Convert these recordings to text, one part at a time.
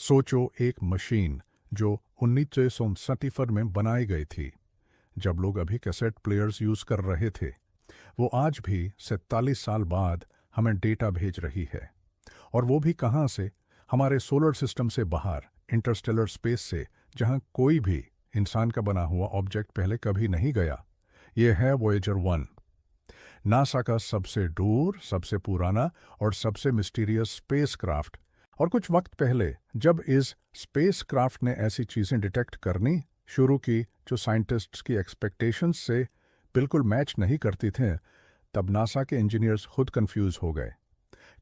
सोचो, एक मशीन जो 1967 में बनाई गई थी, जब लोग अभी कैसेट प्लेयर्स यूज कर रहे थे, वो आज भी 47 साल बाद हमें डेटा भेज रही है। और वो भी कहाँ से? हमारे सोलर सिस्टम से बाहर, इंटरस्टेलर स्पेस से, जहाँ कोई भी इंसान का बना हुआ ऑब्जेक्ट पहले कभी नहीं गया। ये है वॉयेजर 1, नासा का सबसे दूर, सबसे पुराना और सबसे मिस्टीरियस स्पेसक्राफ्ट। और कुछ वक्त पहले जब इस स्पेसक्राफ्ट ने ऐसी चीज़ें डिटेक्ट करनी शुरू की जो साइंटिस्ट्स की एक्सपेक्टेशंस से बिल्कुल मैच नहीं करती थे, तब नासा के इंजीनियर्स खुद कंफ्यूज हो गए।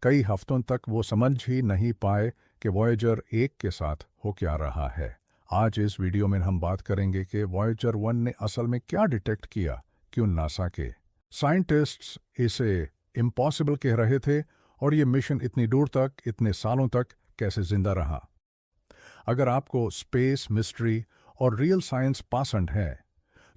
कई हफ्तों तक वो समझ ही नहीं पाए कि वॉयेजर 1 के साथ हो क्या रहा है। आज इस वीडियो में हम बात करेंगे कि वॉयेजर 1 ने असल में क्या डिटेक्ट किया, क्यों नासा के साइंटिस्ट्स इसे इम्पॉसिबल कह रहे थे, और ये मिशन इतनी दूर तक, इतने सालों तक कैसे जिंदा रहा। अगर आपको स्पेस मिस्ट्री और रियल साइंस पसंद है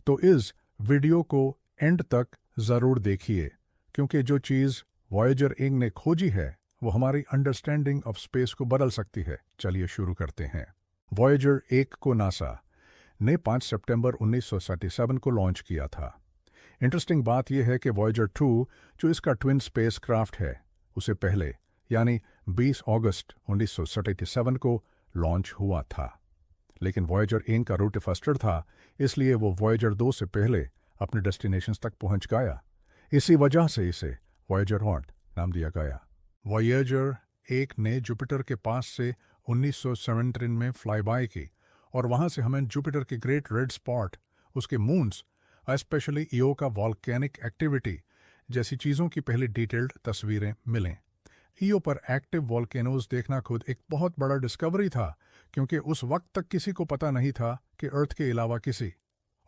तो इस वीडियो को एंड तक ज़रूर देखिए, क्योंकि जो चीज़ वॉयेजर 1 ने खोजी है वो हमारी अंडरस्टैंडिंग ऑफ स्पेस को बदल सकती है। चलिए शुरू करते हैं। वॉयेजर 1 को नासा ने 5 सितंबर 1937 को लॉन्च किया था। इंटरेस्टिंग बात यह है कि वॉयेजर 2, जो इसका ट्विन स्पेसक्राफ्ट है, उसे पहले यानी 20 अगस्त 1937 को लॉन्च हुआ था। लेकिन वॉयेजर 1 का रूट फास्टर था, इसलिए वो वॉयेजर 2 से पहले अपने डेस्टिनेशंस तक पहुंच गया। इसी वजह से इसे वॉयेजर 1 नाम दिया गया। वॉयेजर 1 ने जुपिटर के पास से 1917 में फ्लाईबाय की, और वहां से हमें जुपिटर के ग्रेट रेड स्पॉट, उसके मून्स, स्पेशली ईओ का वॉल्केनिक एक्टिविटी जैसी चीज़ों की पहली डिटेल्ड तस्वीरें मिलें। ईओ पर एक्टिव वॉल्केनोज देखना खुद एक बहुत बड़ा डिस्कवरी था, क्योंकि उस वक्त तक किसी को पता नहीं था कि अर्थ के अलावा किसी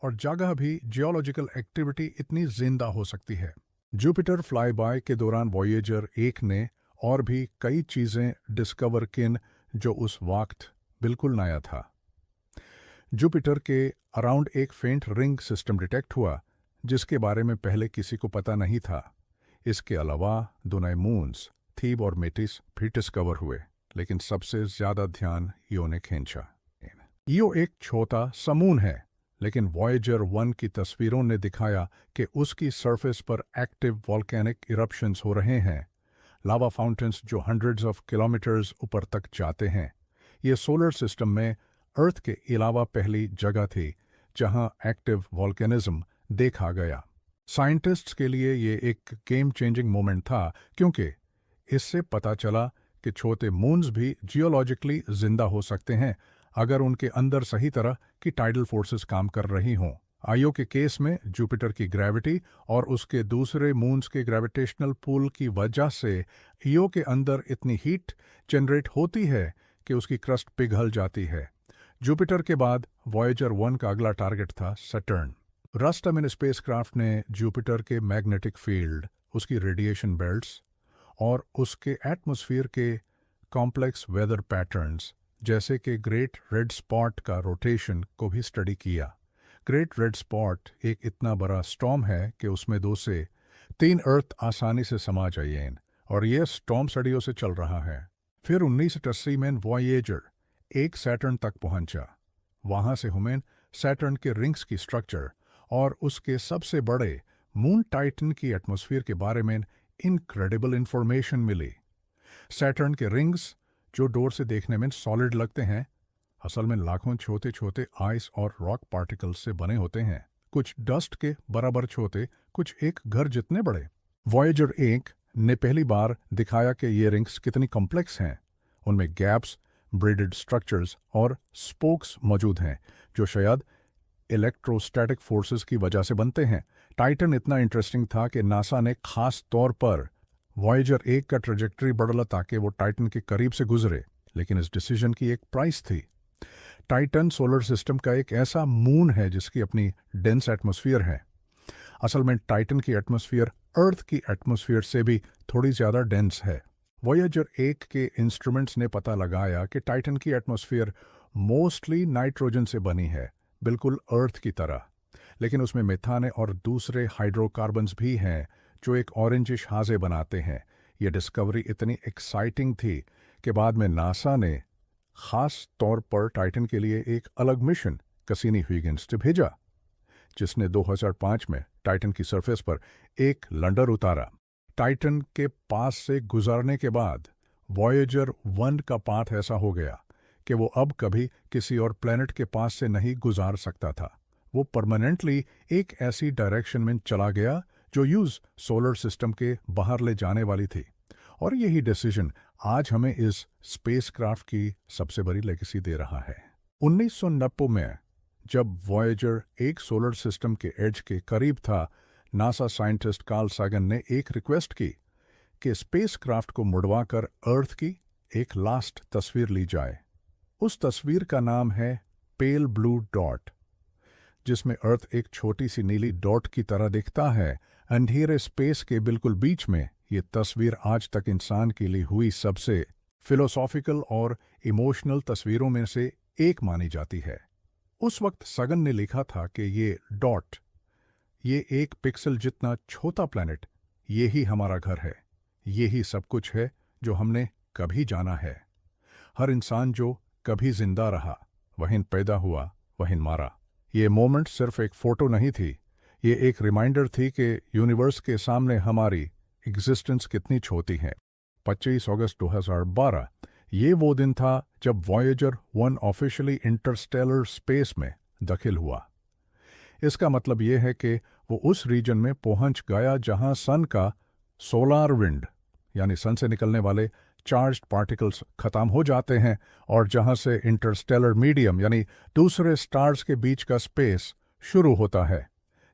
और जगह भी जियोलॉजिकल एक्टिविटी इतनी जिंदा हो सकती है। जुपिटर फ्लाईबाय के दौरान वॉयेजर 1 ने और भी कई चीज़ें डिस्कवर किन जो उस वक्त बिल्कुल नया था। जुपिटर के अराउंड एक फेंट रिंग सिस्टम डिटेक्ट हुआ, जिसके बारे में पहले किसी को पता नहीं था। इसके अलावा दो नए मून्स, थीब और मेटिस, भी डिस्कवर हुए, लेकिन सबसे ज़्यादा ध्यान ईओ ने खींचा। ईओ एक छोटा सा मून है, लेकिन वॉयेजर 1 की तस्वीरों ने दिखाया कि उसकी सरफेस पर एक्टिव वॉल्केनिक इरप्शंस हो रहे हैं, लावा फाउंटेन्स जो हंड्रेड्स ऑफ किलोमीटर्स ऊपर तक जाते हैं। ये सोलर सिस्टम में अर्थ के अलावा पहली जगह थी जहां एक्टिव वॉल्केनिज्म देखा गया। साइंटिस्ट्स के लिए ये एक गेम चेंजिंग मोमेंट था, क्योंकि इससे पता चला कि छोटे मून्स भी जियोलॉजिकली जिंदा हो सकते हैं अगर उनके अंदर सही तरह की टाइडल फोर्सेस काम कर रही हों। आईओ के केस में जुपिटर की ग्रेविटी और उसके दूसरे मून्स के ग्रेविटेशनल पुल की वजह से ईओ के अंदर इतनी हीट जनरेट होती है कि उसकी क्रस्ट पिघल जाती है। जुपिटर के बाद वॉयेजर 1 का अगला टारगेट था सैटर्न। रास्टामिन स्पेसक्राफ्ट ने जुपिटर के मैग्नेटिक फील्ड, उसकी रेडिएशन बेल्ट्स और उसके एटमॉस्फेयर के कॉम्प्लेक्स वेदर पैटर्न्स, जैसे कि ग्रेट रेड स्पॉट का रोटेशन, को भी स्टडी किया। ग्रेट रेड स्पॉट एक इतना बड़ा स्टॉर्म है कि उसमें 2 से 3 अर्थ आसानी से समा जाइए, और यह स्टॉर्म सदियों से चल रहा है। फिर 1980 में वॉयेजर 1 सैटर्न तक पहुंचा। वहां से हमें सैटर्न के रिंग्स की स्ट्रक्चर और उसके सबसे बड़े मून टाइटन की एटमॉस्फेयर के बारे में इनक्रेडिबल इंफॉर्मेशन मिली। सैटर्न के रिंग्स, जो दूर से देखने में सॉलिड लगते हैं, असल में लाखों छोटे छोटे आइस और रॉक पार्टिकल्स से बने होते हैं, कुछ डस्ट के बराबर छोटे, कुछ एक घर जितने बड़े। वॉयेजर 1 ने पहली बार दिखाया कि ये रिंग्स कितनी कॉम्प्लेक्स हैं। उनमें गैप्स, ब्रेडेड स्ट्रक्चर्स और स्पोक्स मौजूद हैं, जो शायद इलेक्ट्रोस्टैटिक फोर्सेस की वजह से बनते हैं। टाइटन इतना इंटरेस्टिंग था कि नासा ने खास तौर पर वॉयेजर 1 का ट्रेजेक्टरी बदला ताकि वो टाइटन के करीब से गुजरे, लेकिन इस डिसीजन की एक प्राइस थी। टाइटन सोलर सिस्टम का एक ऐसा मून है जिसकी अपनी डेंस एटमॉस्फेयर है। असल में टाइटन की एटमॉस्फेयर अर्थ की एटमॉस्फेयर से भी थोड़ी ज़्यादा डेंस है। वॉयेजर 1 के इंस्ट्रूमेंट्स ने पता लगाया कि टाइटन की एटमॉस्फेयर मोस्टली नाइट्रोजन से बनी है, बिल्कुल अर्थ की तरह, लेकिन उसमें मेथाने और दूसरे हाइड्रोकार्बन्स भी हैं जो एक ऑरेंजिश हाजे बनाते हैं। यह डिस्कवरी इतनी एक्साइटिंग थी कि बाद में नासा ने खास तौर पर टाइटन के लिए एक अलग मिशन कैसिनी ह्यूगिन्स ने भेजा, जिसने 2005 में टाइटन की सरफेस पर एक लैंडर उतारा। टाइटन के पास से गुजरने के बाद वॉयेजर 1 का पाथ ऐसा हो गया कि वो अब कभी किसी और प्लेनेट के पास से नहीं गुजार सकता था। वो परमानेंटली एक ऐसी डायरेक्शन में चला गया जो यूज सोलर सिस्टम के बाहर ले जाने वाली थी। और यही डिसीजन आज हमें इस स्पेसक्राफ्ट की सबसे बड़ी लेगेसी दे रहा है। 1990 में जब वॉयेजर एक सोलर सिस्टम के एज के करीब था, नासा साइंटिस्ट कार्ल सागन ने एक रिक्वेस्ट की कि स्पेसक्राफ्ट को मुड़वाकर अर्थ की एक लास्ट तस्वीर ली जाए। उस तस्वीर का नाम है पेल ब्लू डॉट, जिसमें अर्थ एक छोटी सी नीली डॉट की तरह दिखता है। अंधेरे स्पेस के बिल्कुल बीच में ये तस्वीर आज तक इंसान के लिए हुई सबसे फिलोसॉफिकल और इमोशनल तस्वीरों में से एक मानी जाती है। उस वक्त सगन ने लिखा था कि ये डॉट, ये एक पिक्सल जितना छोटा प्लैनेट, ये ही हमारा घर है, ये ही सब कुछ है जो हमने कभी जाना है। हर इंसान जो कभी जिंदा रहा, वहीं पैदा हुआ, वहीं मारा। ये मोमेंट सिर्फ एक फोटो नहीं थी, ये एक रिमाइंडर थी कि यूनिवर्स के सामने हमारी एग्जिस्टेंस कितनी छोटी है। 25 अगस्त 2012 ये वो दिन था जब वॉयेजर 1 ऑफिशियली इंटरस्टेलर स्पेस में दाखिल हुआ। इसका मतलब ये है कि वो उस रीजन में पहुंच गया जहां सन का सोलार विंड यानी सन से निकलने वाले चार्ज्ड पार्टिकल्स खत्म हो जाते हैं और जहां से इंटरस्टेलर मीडियम यानी दूसरे स्टार्स के बीच का स्पेस शुरू होता है।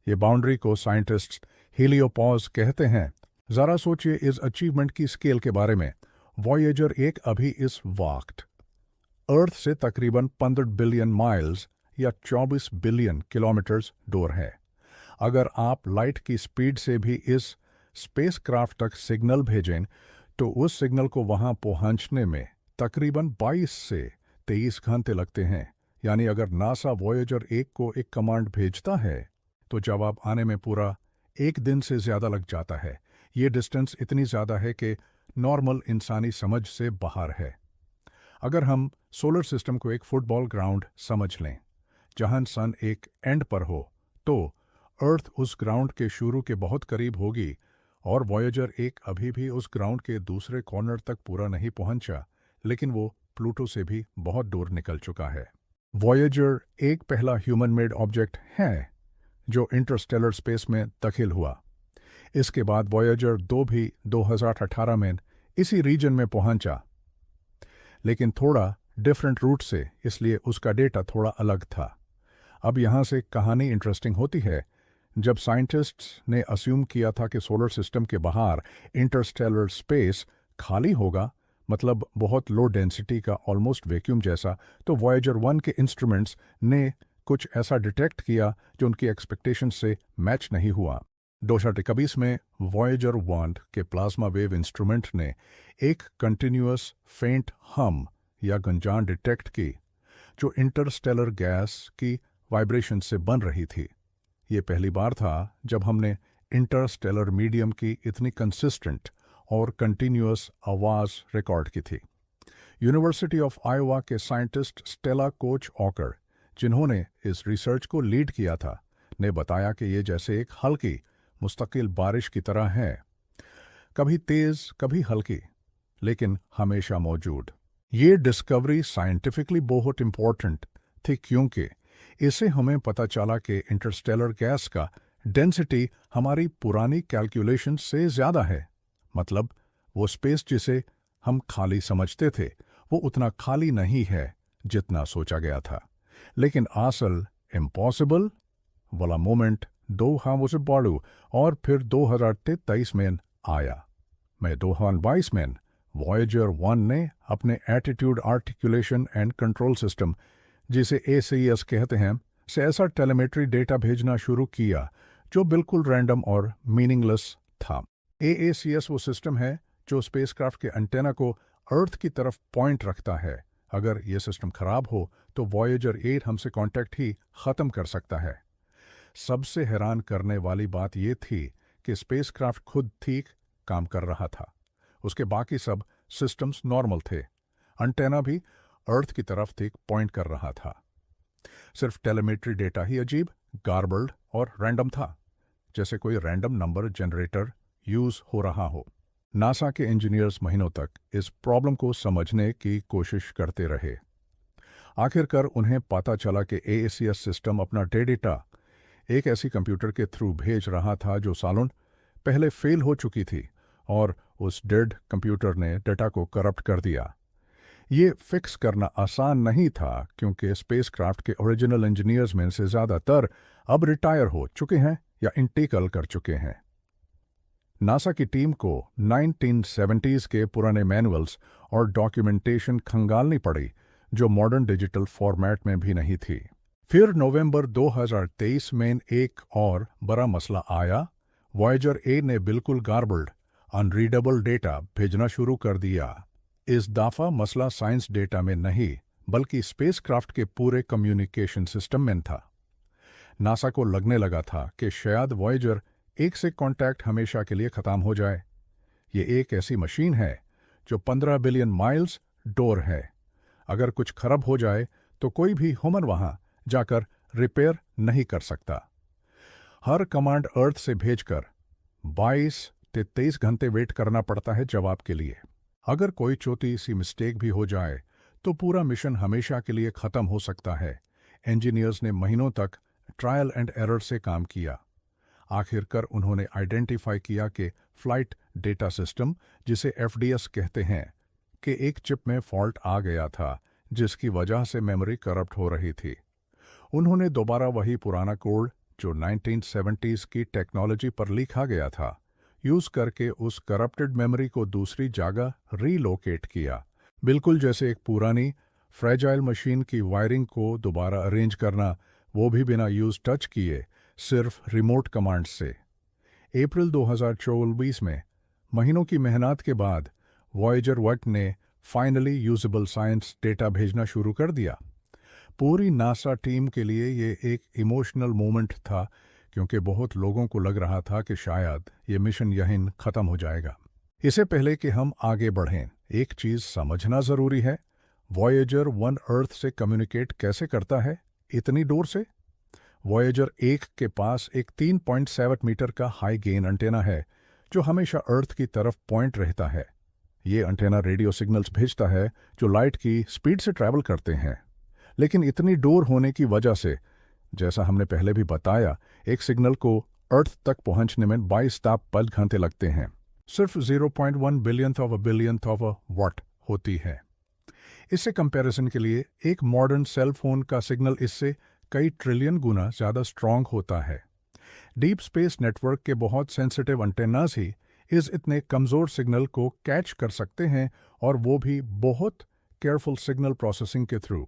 ये बाउंड्री को साइंटिस्ट्स हीलियोपॉज कहते हैं। जरा सोचिए इस अचीवमेंट की स्केल के बारे में। वॉयेजर 1 अभी इस वक्त अर्थ से तकरीबन 15 बिलियन माइल्स या 24 बिलियन किलोमीटर्स दूर है। अगर आप लाइट की स्पीड से भी इस स्पेसक्राफ्ट तक सिग्नल भेजें तो उस सिग्नल को वहां पहुंचने में तकरीबन 22 से 23 घंटे लगते हैं। यानी अगर नासा वॉयेजर 1 को एक कमांड भेजता है तो जवाब आने में पूरा एक दिन से ज्यादा लग जाता है। ये डिस्टेंस इतनी ज्यादा है कि नॉर्मल इंसानी समझ से बाहर है। अगर हम सोलर सिस्टम को एक फुटबॉल ग्राउंड समझ लें जहां सन एक एंड पर हो, तो अर्थ उस ग्राउंड के शुरू के बहुत करीब होगी और वॉयेजर 1 अभी भी उस ग्राउंड के दूसरे कॉर्नर तक पूरा नहीं पहुंचा, लेकिन वो प्लूटो से भी बहुत दूर निकल चुका है। वॉयेजर 1 पहला ह्यूमन मेड ऑब्जेक्ट है जो इंटरस्टेलर स्पेस में दाखिल हुआ। इसके बाद वॉयेजर 2 भी 2018 में इसी रीजन में पहुंचा, लेकिन थोड़ा डिफरेंट रूट से, इसलिए उसका डेटा थोड़ा अलग था। अब यहाँ से कहानी इंटरेस्टिंग होती है। जब साइंटिस्ट्स ने अस्यूम किया था कि सोलर सिस्टम के बाहर इंटरस्टेलर स्पेस खाली होगा, मतलब बहुत लो डेंसिटी का ऑलमोस्ट वैक्यूम जैसा, तो वॉयेजर 1 के इंस्ट्रूमेंट्स ने कुछ ऐसा डिटेक्ट किया जो उनकी एक्सपेक्टेशन से मैच नहीं हुआ। 2021 में वॉयेजर 1 के प्लाज्मा वेव इंस्ट्रूमेंट ने एक कंटिन्यूअस फेंट हम या गुंजान डिटेक्ट की जो इंटरस्टेलर गैस की वाइब्रेशन से बन रही थी। ये पहली बार था जब हमने इंटरस्टेलर मीडियम की इतनी कंसिस्टेंट और कंटिन्यूअस आवाज़ रिकॉर्ड की थी। यूनिवर्सिटी ऑफ आयोवा के साइंटिस्ट स्टेला कोच ऑकर, जिन्होंने इस रिसर्च को लीड किया था, ने बताया कि ये जैसे एक हल्की मुस्तकिल बारिश की तरह है, कभी तेज कभी हल्की, लेकिन हमेशा मौजूद। ये डिस्कवरी साइंटिफिकली बहुत इम्पोर्टेंट थी क्योंकि इससे हमें पता चला कि इंटरस्टेलर गैस का डेंसिटी हमारी पुरानी कैलकुलेशन से ज़्यादा है। मतलब वो स्पेस जिसे हम खाली समझते थे वो उतना खाली नहीं है जितना सोचा गया था। लेकिन असल इम्पॉसिबल वाला मोमेंट 2012 और फिर 2023 में आया। मैं 2022 में वॉयेजर 1 ने अपने attitude articulation and control system, जिसे ACS कहते हैं, से ऐसा टेलीमेट्री डेटा भेजना शुरू किया जो बिल्कुल रैंडम और मीनिंगलेस था। AACS वो सिस्टम है जो स्पेसक्राफ्ट के एंटेना को अर्थ की तरफ पॉइंट रखता है। अगर ये सिस्टम खराब हो तो वॉयेजर 8 हमसे कांटेक्ट ही ख़त्म कर सकता है। सबसे हैरान करने वाली बात यह थी कि स्पेसक्राफ्ट खुद ठीक काम कर रहा था, उसके बाकी सब सिस्टम्स नॉर्मल थे, एंटेना भी, अर्थ की तरफ ठीक पॉइंट कर रहा था। सिर्फ टेलीमेट्री डेटा ही अजीब, गार्बल्ड और रैंडम था, जैसे कोई रैंडम नंबर जनरेटर यूज हो रहा हो। नासा के इंजीनियर्स महीनों तक इस प्रॉब्लम को समझने की कोशिश करते रहे। आखिरकार उन्हें पता चला कि AACS सिस्टम अपना डेटा एक ऐसी कंप्यूटर के थ्रू भेज रहा था जो सालों पहले फेल हो चुकी थी, और उस डेड कंप्यूटर ने डेटा को करप्ट कर दिया। ये फिक्स करना आसान नहीं था, क्योंकि स्पेसक्राफ्ट के ओरिजिनल इंजीनियर्स में से ज़्यादातर अब रिटायर हो चुके हैं या इंटीकल कर चुके हैं। नासा की टीम को 1970s के पुराने मैनुअल्स और डॉक्यूमेंटेशन खंगालनी पड़ी, जो मॉडर्न डिजिटल फॉर्मेट में भी नहीं थी। फिर नवंबर 2023 में एक और बड़ा मसला आया। वॉयेजर ए ने बिल्कुल गार्बल्ड, अनरीडेबल डेटा भेजना शुरू कर दिया। इस दफा मसला साइंस डेटा में नहीं, बल्कि स्पेसक्राफ्ट के पूरे कम्युनिकेशन सिस्टम में था। नासा को लगने लगा था कि शायद वॉयेजर एक से कांटेक्ट हमेशा के लिए खत्म हो जाए। ये एक ऐसी मशीन है जो 15 बिलियन माइल्स डोर है। अगर कुछ खराब हो जाए तो कोई भी ह्यूमन वहां जाकर रिपेयर नहीं कर सकता। हर कमांड अर्थ से भेजकर 22 से 23 घंटे वेट करना पड़ता है जवाब के लिए। अगर कोई छोटी सी मिस्टेक भी हो जाए तो पूरा मिशन हमेशा के लिए खत्म हो सकता है। इंजीनियर्स ने महीनों तक ट्रायल एंड एरर से काम किया। आखिरकार उन्होंने आइडेंटिफाई किया कि फ्लाइट डेटा सिस्टम, जिसे FDS कहते हैं, कि एक चिप में फॉल्ट आ गया था, जिसकी वजह से मेमोरी करप्ट हो रही थी। उन्होंने दोबारा वही पुराना कोड जो 1970s की टेक्नोलॉजी पर लिखा गया था, यूज करके उस करप्टेड मेमोरी को दूसरी जगह रीलोकेट किया। बिल्कुल जैसे एक पुरानी फ्रेजाइल मशीन की वायरिंग को दोबारा अरेंज करना, वो भी बिना यूज टच किए, सिर्फ रिमोट कमांड से। अप्रैल 2024 में महीनों की मेहनत के बाद वॉयेजर 1 ने फाइनली यूजेबल साइंस डेटा भेजना शुरू कर दिया। पूरी नासा टीम के लिए ये एक इमोशनल मोमेंट था, क्योंकि बहुत लोगों को लग रहा था कि शायद ये मिशन यहीं खत्म हो जाएगा। इससे पहले कि हम आगे बढ़ें, एक चीज़ समझना ज़रूरी है। वॉयेजर 1 अर्थ से कम्युनिकेट कैसे करता है इतनी दूर से? वॉयेजर 1 के पास एक 3.7 मीटर का हाई गेन एंटेना है, जो हमेशा अर्थ की तरफ पॉइंट रहता है। ये एंटेना रेडियो सिग्नल्स भेजता है जो लाइट की स्पीड से ट्रैवल करते हैं। लेकिन इतनी दूर होने की वजह से, जैसा हमने पहले भी बताया, एक सिग्नल को अर्थ तक पहुंचने में 22 ताप घंटे लगते हैं। सिर्फ 0.1 बिलियंथ ऑफ अ वाट होती है। इससे कंपैरिजन के लिए एक मॉडर्न सेल फोन का सिग्नल इससे कई ट्रिलियन गुना ज़्यादा स्ट्रांग होता है। डीप स्पेस नेटवर्क के बहुत सेंसिटिव एंटेनास ही इस इतने कमज़ोर सिग्नल को कैच कर सकते हैं, और वो भी बहुत केयरफुल सिग्नल प्रोसेसिंग के थ्रू।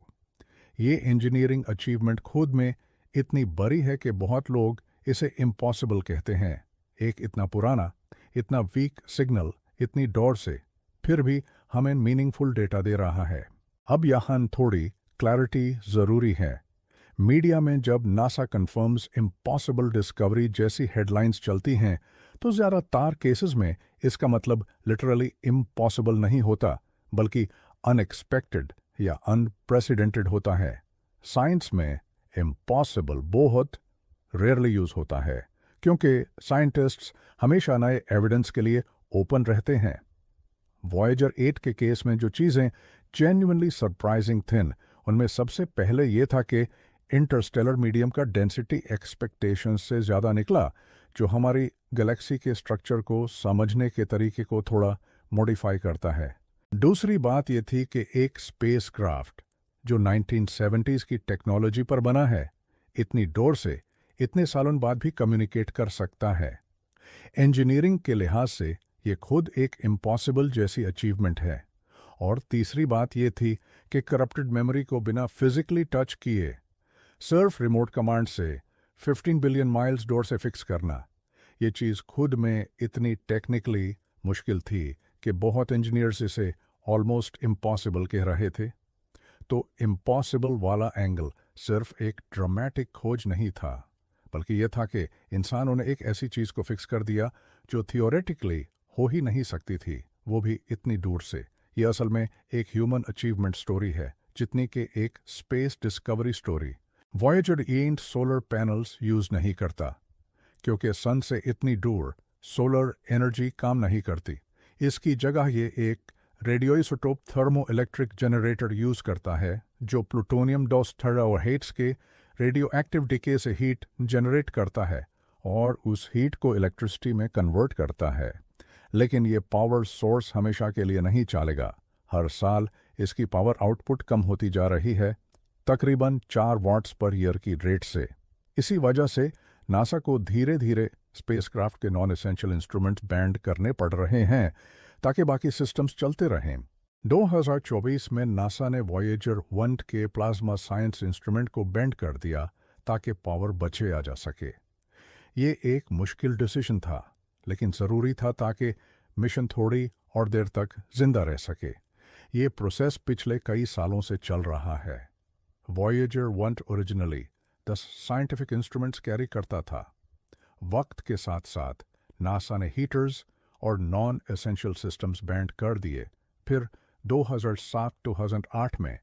ये इंजीनियरिंग अचीवमेंट खुद में इतनी बड़ी है कि बहुत लोग इसे इम्पॉसिबल कहते हैं। एक इतना पुराना, इतना वीक सिग्नल इतनी दौड़ से फिर भी हमें मीनिंगफुल डेटा दे रहा है। अब यहाँ थोड़ी क्लैरिटी ज़रूरी है। मीडिया में जब नासा कन्फर्म्स इम्पॉसिबल डिस्कवरी जैसी हेडलाइंस चलती हैं, तो ज़्यादातर केसेस में इसका मतलब लिटरली इम्पॉसिबल नहीं होता, बल्कि अनएक्सपेक्टेड या अनप्रेसिडेंटेड होता है। साइंस में इम्पॉसिबल बहुत रेयरली यूज होता है, क्योंकि साइंटिस्ट्स हमेशा नए एविडेंस के लिए ओपन रहते हैं। वॉयेजर 8 के केस में जो चीज़ें जेन्युइनली सरप्राइजिंग थीं, उनमें सबसे पहले ये था कि इंटरस्टेलर मीडियम का डेंसिटी एक्सपेक्टेशंस से ज़्यादा निकला, जो हमारी गैलेक्सी के स्ट्रक्चर को समझने के तरीके को थोड़ा मॉडिफाई करता है। दूसरी बात यह थी कि एक स्पेसक्राफ्ट जो 1970s की टेक्नोलॉजी पर बना है, इतनी दूर से इतने सालों बाद भी कम्युनिकेट कर सकता है। इंजीनियरिंग के लिहाज से ये खुद एक इम्पॉसिबल जैसी अचीवमेंट है। और तीसरी बात ये थी कि करप्टेड मेमोरी को बिना फिजिकली टच किए सिर्फ रिमोट कमांड से 15 बिलियन माइल्स डोर से फिक्स करना, ये चीज़ खुद में इतनी टेक्निकली मुश्किल थी कि बहुत इंजीनियर्स इसे ऑलमोस्ट इम्पॉसिबल कह रहे थे। तो इम्पॉसिबल वाला एंगल सिर्फ एक ड्रामेटिक खोज नहीं था, बल्कि यह था कि इंसानों ने एक ऐसी चीज़ को फिक्स कर दिया जो थियोरेटिकली हो ही नहीं सकती थी, वो भी इतनी दूर से। यह असल में एक ह्यूमन अचीवमेंट स्टोरी है जितनी कि एक स्पेस डिस्कवरी स्टोरी। वॉयेजर एंट सोलर पैनल्स यूज नहीं करता, क्योंकि सन से इतनी दूर सोलर एनर्जी काम नहीं करती। इसकी जगह ये एक रेडियोइसोटोप थर्मो इलेक्ट्रिक जनरेटर यूज करता है, जो प्लूटोनियम 2 टेराओहेट्स के रेडियो एक्टिव डिके से हीट जनरेट करता है और उस हीट को इलेक्ट्रिसिटी में कन्वर्ट करता है। लेकिन ये पावर सोर्स हमेशा के लिए नहीं चलेगा। हर साल इसकी पावर आउटपुट कम होती जा रही है, तकरीबन 4 वाट्स पर ईयर की रेट से। इसी वजह से नासा को धीरे धीरे स्पेसक्राफ्ट के नॉन एसेंशियल इंस्ट्रूमेंट्स बैंड करने पड़ रहे हैं ताकि बाकी सिस्टम्स चलते रहें। 2024 में नासा ने वॉयेजर 1 के प्लाज्मा साइंस इंस्ट्रूमेंट को बैंड कर दिया ताकि पावर बचे आ जा सके। ये एक मुश्किल डिसीजन था, लेकिन ज़रूरी था ताकि मिशन थोड़ी और देर तक जिंदा रह सके। ये प्रोसेस पिछले कई सालों से चल रहा है। Voyager 1 originally 10 scientific instruments carry करता था। वक्त के साथ साथ नासा ने हीटर्स और नॉन एसेंशियल सिस्टम्स बैंड कर दिए। फिर 2007-2008 में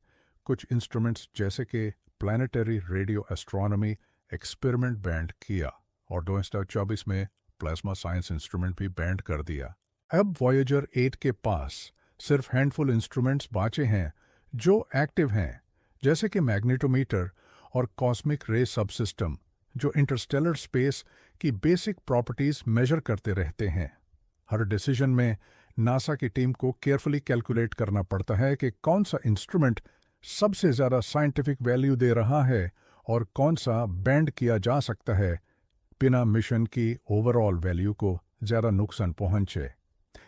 कुछ इंस्ट्रूमेंट्स जैसे कि planetary radio astronomy experiment band किया और 2024 में प्लाज्मा साइंस इंस्ट्रूमेंट भी बैंड कर दिया। अब वॉयेजर 8 के पास सिर्फ हैंडफुल इंस्ट्रूमेंट्स बाचे हैं जो एक्टिव हैं, जैसे कि मैग्नेटोमीटर और कॉस्मिक रे सबसिस्टम, जो इंटरस्टेलर स्पेस की बेसिक प्रॉपर्टीज मेजर करते रहते हैं। हर डिसीजन में नासा की टीम को केयरफुली कैलकुलेट करना पड़ता है कि कौन सा इंस्ट्रूमेंट सबसे ज़्यादा साइंटिफिक वैल्यू दे रहा है और कौन सा बैंड किया जा सकता है बिना मिशन की ओवरऑल वैल्यू को ज़्यादा नुकसान पहुंचे।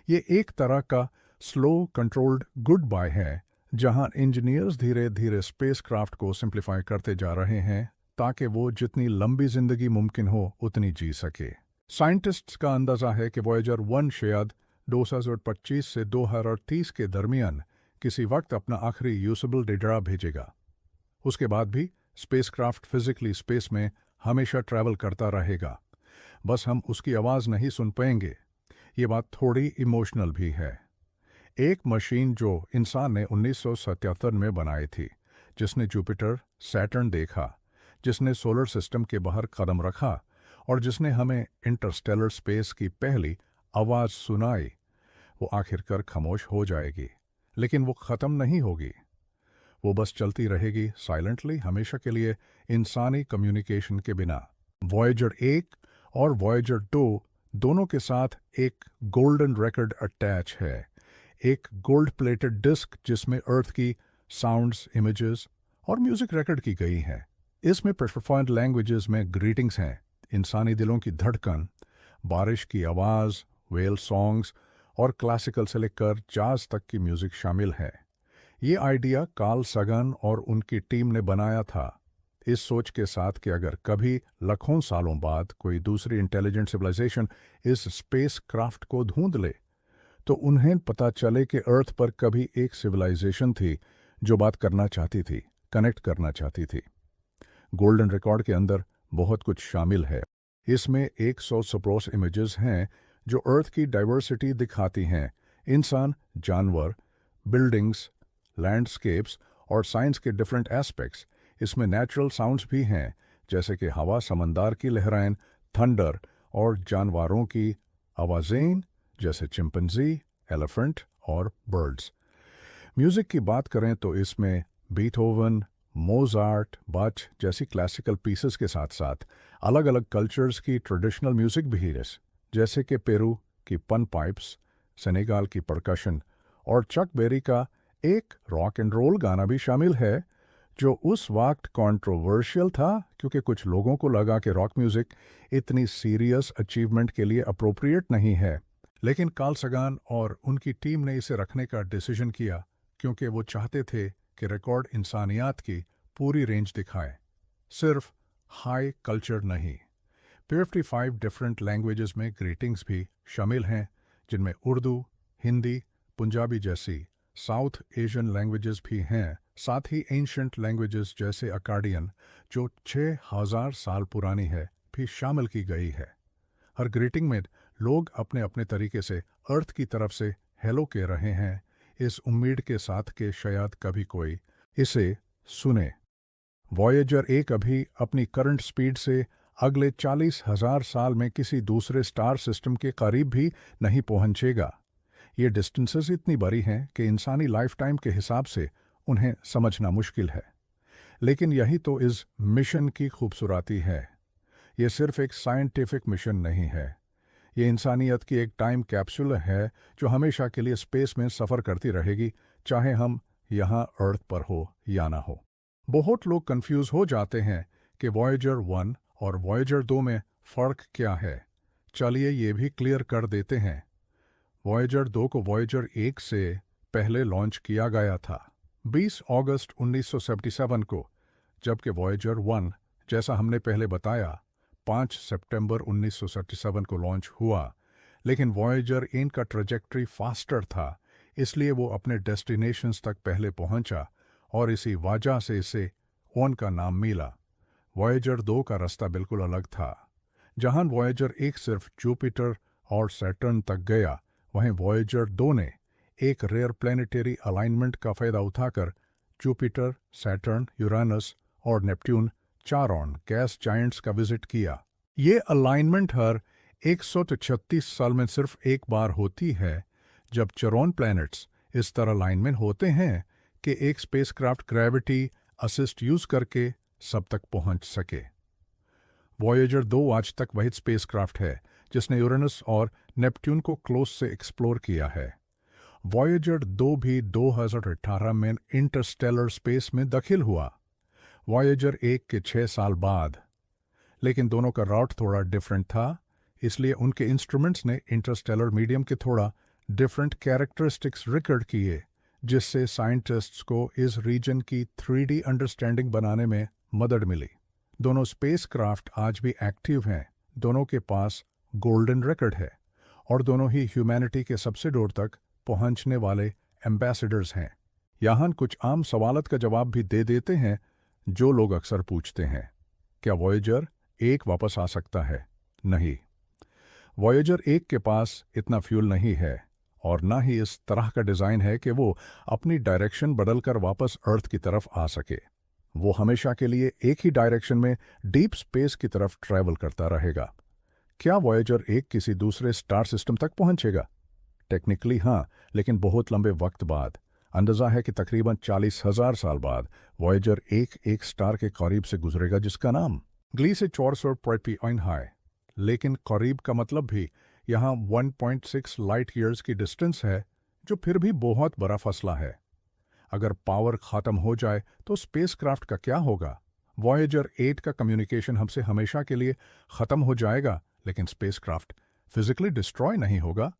ये एक तरह का स्लो कंट्रोल्ड गुड बाय है, जहां इंजीनियर्स धीरे धीरे स्पेसक्राफ्ट को सिंप्लीफाई करते जा रहे हैं ताकि वो जितनी लंबी जिंदगी मुमकिन हो उतनी जी सके। साइंटिस्ट्स का अंदाजा है कि वॉयेजर 1 शायद 2025 से 2030 के दरमियान किसी वक्त अपना आखिरी यूजेबल डेटा भेजेगा। उसके बाद भी स्पेसक्राफ्ट फिजिकली स्पेस में हमेशा ट्रैवल करता रहेगा, बस हम उसकी आवाज़ नहीं सुन पाएंगे। ये बात थोड़ी इमोशनल भी है। एक मशीन जो इंसान ने 1977 में बनाई थी, जिसने जुपिटर सैटर्न देखा, जिसने सोलर सिस्टम के बाहर कदम रखा और जिसने हमें इंटरस्टेलर स्पेस की पहली आवाज़ सुनाई, वो आखिरकार खामोश हो जाएगी। लेकिन वो ख़त्म नहीं होगी, वो बस चलती रहेगी साइलेंटली, हमेशा के लिए इंसानी कम्युनिकेशन के बिना। वॉयेजर 1 और वॉयेजर 2 दोनों के साथ एक गोल्डन रिकॉर्ड अटैच है, एक गोल्ड प्लेटेड डिस्क जिसमें अर्थ की साउंड्स, इमेजेस और म्यूजिक रिकॉर्ड की गई है। इसमें प्रोफाइंड लैंग्वेजेस में ग्रीटिंग्स हैं, इंसानी दिलों की धड़कन, बारिश की आवाज़, वेल सॉन्ग्स और क्लासिकल से लेकर जाज तक की म्यूजिक शामिल है। ये आइडिया कार्ल सगन और उनकी टीम ने बनाया था, इस सोच के साथ कि अगर कभी लाखों सालों बाद कोई दूसरी इंटेलिजेंट सिविलाइजेशन इस स्पेस क्राफ्ट को ढूंढ ले, तो उन्हें पता चले कि अर्थ पर कभी एक सिविलाइजेशन थी जो बात करना चाहती थी, कनेक्ट करना चाहती थी। गोल्डन रिकॉर्ड के अंदर बहुत कुछ शामिल है। इसमें 100 सप्रोस इमेजेस हैं जो अर्थ की डाइवर्सिटी दिखाती हैं, इंसान, जानवर, बिल्डिंग्स, लैंडस्केप्स और साइंस के डिफरेंट एस्पेक्ट्स। इसमें नेचुरल साउंड्स भी हैं, जैसे कि हवा, समंदर की लहरें, थंडर और जानवरों की आवाज़ें जैसे चिंपैंजी, एलिफेंट और बर्ड्स। म्यूज़िक की बात करें तो इसमें बीथोवन, मोजार्ट, बच जैसी क्लासिकल पीसेस के साथ साथ अलग अलग कल्चर्स की ट्रेडिशनल म्यूज़िक भी है, जैसे कि पेरू की पन पाइप्स, सेनेगाल की परकशन और चक बेरी का एक रॉक एंड रोल गाना भी शामिल है, जो उस वक्त कंट्रोवर्शियल था क्योंकि कुछ लोगों को लगा कि रॉक म्यूज़िक इतनी सीरियस अचीवमेंट के लिए अप्रोप्रिएट नहीं है। लेकिन कार्ल सगान और उनकी टीम ने इसे रखने का डिसीजन किया क्योंकि वो चाहते थे कि रिकॉर्ड इंसानियत की पूरी रेंज दिखाए, सिर्फ हाई कल्चर नहीं। 55 डिफरेंट लैंग्वेजेस में ग्रीटिंग्स भी शामिल हैं, जिनमें उर्दू, हिंदी, पंजाबी जैसी साउथ एशियन लैंग्वेजेस भी हैं। साथ ही एंशिएंट लैंग्वेजेस जैसे अकाडियन, जो 6000 साल पुरानी है, भी शामिल की गई है। हर ग्रीटिंग में लोग अपने अपने तरीके से अर्थ की तरफ से हेलो कह रहे हैं, इस उम्मीद के साथ कि शायद कभी कोई इसे सुने। वॉयेजर 1 अभी अपनी करंट स्पीड से अगले 40,000 साल में किसी दूसरे स्टार सिस्टम के करीब भी नहीं पहुंचेगा। ये डिस्टेंसेस इतनी बड़ी हैं कि इंसानी लाइफ टाइम के हिसाब से उन्हें समझना मुश्किल है। लेकिन यही तो इस मिशन की खूबसूरती है। ये सिर्फ एक साइंटिफिक मिशन नहीं है, ये इंसानियत की एक टाइम कैप्सूल है जो हमेशा के लिए स्पेस में सफ़र करती रहेगी, चाहे हम यहाँ अर्थ पर हो या ना हो। बहुत लोग कंफ्यूज हो जाते हैं कि वॉयेजर 1 और वॉयेजर 2 में फ़र्क क्या है। चलिए ये भी क्लियर कर देते हैं। वॉयेजर 2 को वॉयेजर 1 से पहले लॉन्च किया गया था 20 अगस्त 1977 को, जबकि वॉयेजर 1, जैसा हमने पहले बताया, 5 सितंबर 1977 को लॉन्च हुआ। लेकिन वॉयेजर 1 का ट्रेजेक्ट्री फास्टर था, इसलिए वो अपने डेस्टिनेशंस तक पहले पहुंचा और इसी वजह से इसे 1 का नाम मिला। वॉयेजर 2 का रास्ता बिल्कुल अलग था। जहां वॉयेजर 1 सिर्फ जुपिटर और सैटर्न तक गया, वहीं वॉयेजर 2 ने एक रेयर प्लैनेटरी अलाइनमेंट का फ़ायदा उठाकर जुपिटर, सैटर्न, यूरेनस और नेपट्यून, चारों गैस जायंट्स का विजिट किया। ये अलाइनमेंट हर 136 साल में सिर्फ एक बार होती है, जब चारों प्लैनेट्स इस तरह लाइनमेंट होते हैं कि एक स्पेसक्राफ्ट ग्रेविटी असिस्ट यूज करके सब तक पहुंच सके। वॉयेजर 2 आज तक वही स्पेसक्राफ्ट है जिसने यूरेनस और नेपट्यून को क्लोज से एक्सप्लोर किया है। वॉयेजर 2 भी 2018 में इंटरस्टेलर स्पेस में दाखिल हुआ, वॉयेजर 1 के 6 साल बाद। लेकिन दोनों का राउट थोड़ा डिफरेंट था, इसलिए उनके इंस्ट्रूमेंट्स ने इंटरस्टेलर मीडियम के थोड़ा डिफरेंट कैरेक्टरिस्टिक्स रिकॉर्ड किए, जिससे साइंटिस्ट्स को इस रीजन की 3D अंडरस्टैंडिंग बनाने में मदद मिली। दोनों स्पेसक्राफ्ट आज भी एक्टिव हैं, दोनों के पास गोल्डन रिकॉर्ड है और दोनों ही ह्यूमैनिटी के सबसे दूर तक पहुंचने वाले एम्बेसडर्स हैं। यहाँ कुछ आम सवालत का जवाब भी दे देते हैं जो लोग अक्सर पूछते हैं। क्या वॉयेजर 1 वापस आ सकता है? नहीं, वॉयेजर 1 के पास इतना फ्यूल नहीं है और ना ही इस तरह का डिज़ाइन है कि वो अपनी डायरेक्शन बदलकर वापस अर्थ की तरफ आ सके। वो हमेशा के लिए एक ही डायरेक्शन में डीप स्पेस की तरफ ट्रैवल करता रहेगा। क्या वॉयेजर 1 किसी दूसरे स्टार सिस्टम तक पहुंचेगा? टेक्निकली हाँ, लेकिन बहुत लंबे वक्त बाद। अंदाजा है कि तकरीबन 40,000 साल बाद वॉयेजर 1 एक स्टार के करीब से गुजरेगा जिसका नाम ग्लीसे चौरसोर प्रोपिऑइन है। लेकिन करीब का मतलब भी यहाँ 1.6 लाइट ईयर्स की डिस्टेंस है, जो फिर भी बहुत बड़ा फासला है। अगर पावर ख़त्म हो जाए तो स्पेसक्राफ्ट का क्या होगा? वॉयेजर 8 का कम्युनिकेशन हमसे हमेशा के लिए ख़त्म हो जाएगा, लेकिन स्पेसक्राफ्ट फिजिकली डिस्ट्रॉय नहीं होगा।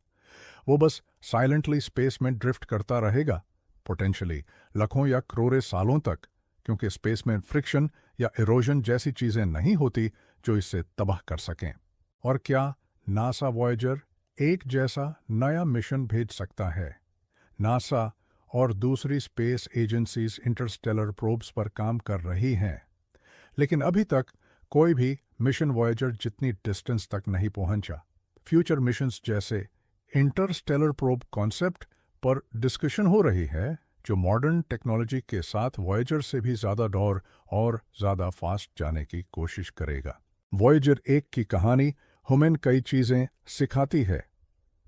वो बस साइलेंटली स्पेस में ड्रिफ्ट करता रहेगा, पोटेंशियली लाखों या करोड़ों सालों तक, क्योंकि स्पेस में फ्रिक्शन या इरोजन जैसी चीज़ें नहीं होती जो इसे तबाह कर सकें। और क्या नासा वॉयेजर 1 जैसा नया मिशन भेज सकता है? नासा और दूसरी स्पेस एजेंसीज इंटरस्टेलर प्रोब्स पर काम कर रही हैं, लेकिन अभी तक कोई भी मिशन वॉयेजर जितनी डिस्टेंस तक नहीं पहुंचा। फ्यूचर मिशंस जैसे इंटरस्टेलर प्रोब कॉन्सेप्ट पर डिस्कशन हो रही है, जो मॉडर्न टेक्नोलॉजी के साथ वॉयेजर से भी ज़्यादा दूर और ज़्यादा फास्ट जाने की कोशिश करेगा। वॉयेजर 1 की कहानी हमें कई चीज़ें सिखाती है।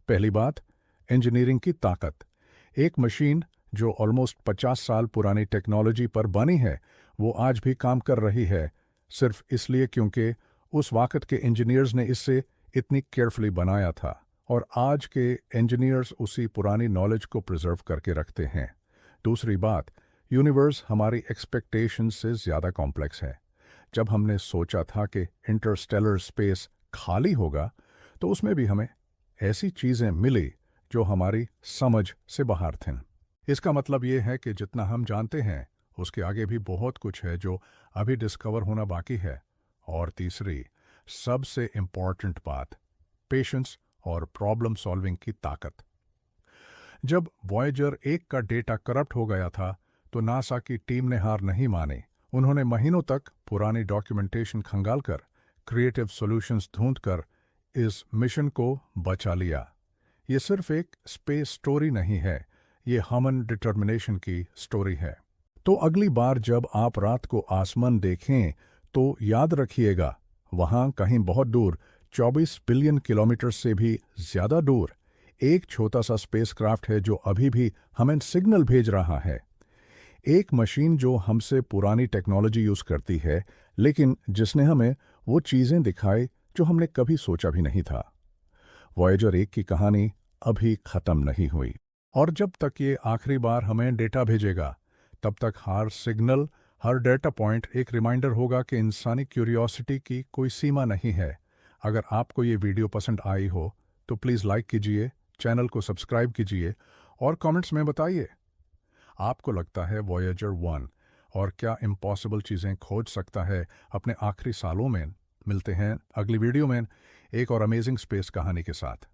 पहली बात, इंजीनियरिंग की ताकत। एक मशीन जो ऑलमोस्ट 50 साल पुरानी टेक्नोलॉजी पर बनी है, वो आज भी काम कर रही है, सिर्फ इसलिए क्योंकि उस वक्त के इंजीनियर्स ने इसे इतनी केयरफुली बनाया था और आज के इंजीनियर्स उसी पुरानी नॉलेज को प्रिजर्व करके रखते हैं। दूसरी बात, यूनिवर्स हमारी एक्सपेक्टेशन से ज़्यादा कॉम्प्लेक्स है। जब हमने सोचा था कि इंटरस्टेलर स्पेस खाली होगा, तो उसमें भी हमें ऐसी चीज़ें मिली जो हमारी समझ से बाहर थीं। इसका मतलब ये है कि जितना हम जानते हैं, उसके आगे भी बहुत कुछ है जो अभी डिस्कवर होना बाकी है। और तीसरी, सबसे इम्पॉर्टेंट बात, पेशेंस और प्रॉब्लम सॉल्विंग की ताकत। जब वॉयेजर 1 का डेटा करप्ट हो गया था, तो नासा की टीम ने हार नहीं मानी। उन्होंने महीनों तक पुरानी डॉक्यूमेंटेशन खंगालकर, क्रिएटिव सॉल्यूशंस ढूंढकर इस मिशन को बचा लिया। ये सिर्फ एक स्पेस स्टोरी नहीं है, ये ह्यूमन डिटर्मिनेशन की स्टोरी है। तो अगली बार जब आप रात को आसमान देखें तो याद रखिएगा, वहां कहीं बहुत दूर 24 बिलियन किलोमीटर से भी ज्यादा दूर एक छोटा सा स्पेसक्राफ्ट है जो अभी भी हमें सिग्नल भेज रहा है। एक मशीन जो हमसे पुरानी टेक्नोलॉजी यूज करती है, लेकिन जिसने हमें वो चीजें दिखाई जो हमने कभी सोचा भी नहीं था। वॉयेजर 1 की कहानी अभी खत्म नहीं हुई, और जब तक ये आखिरी बार हमें डेटा भेजेगा, तब तक हर सिग्नल, हर डेटा पॉइंट एक रिमाइंडर होगा कि इंसानी क्यूरियोसिटी की कोई सीमा नहीं है। अगर आपको ये वीडियो पसंद आई हो तो प्लीज़ लाइक कीजिए, चैनल को सब्सक्राइब कीजिए और कमेंट्स में बताइए, आपको लगता है वॉयेजर 1 और क्या इम्पॉसिबल चीज़ें खोज सकता है अपने आखिरी सालों में। मिलते हैं अगली वीडियो में एक और अमेजिंग स्पेस कहानी के साथ।